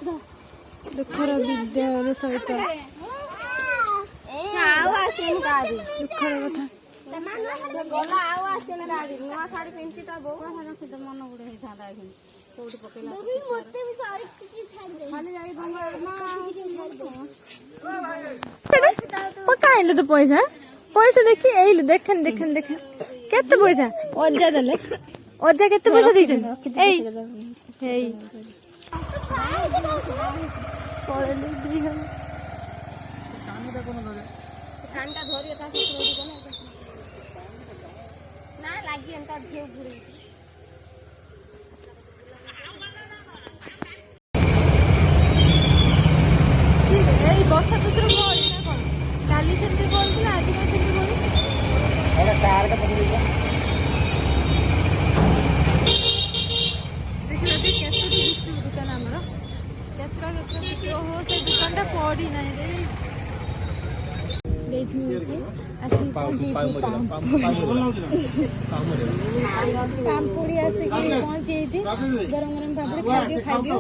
दुखर विद्यार सहित दुखर कथा गला आउ आसेन गाड़ी नुआ साड़ी पिंची त बो से मन गुडे हे थादा एखन कोठी पकेला मते भी सारी छाड़ दे खाली जाई पकाइले तो पैसा पैसा देखी एइले देखन देखन देखन केते पैसा अज्जा देले अज्जा केते पैसा दैछन एई एई पळेले दी हम ठंडा धरिया ता से ना लागी अंता धियो घुरी এই বর্ষা তো তোর বল না কোন কালি সেমতি বলছিল আজ কোন সেমতি বল এটা কার কা পকড়ি যা देखिए अभी कैसे बिस्कुट दुकान हमरो केतरा केतरा हो से दुकानटा पड़ी नाही रे देखिए असि पाम पूरी आसे के पहुंची जे गरम गरम पापड़ी खा दियो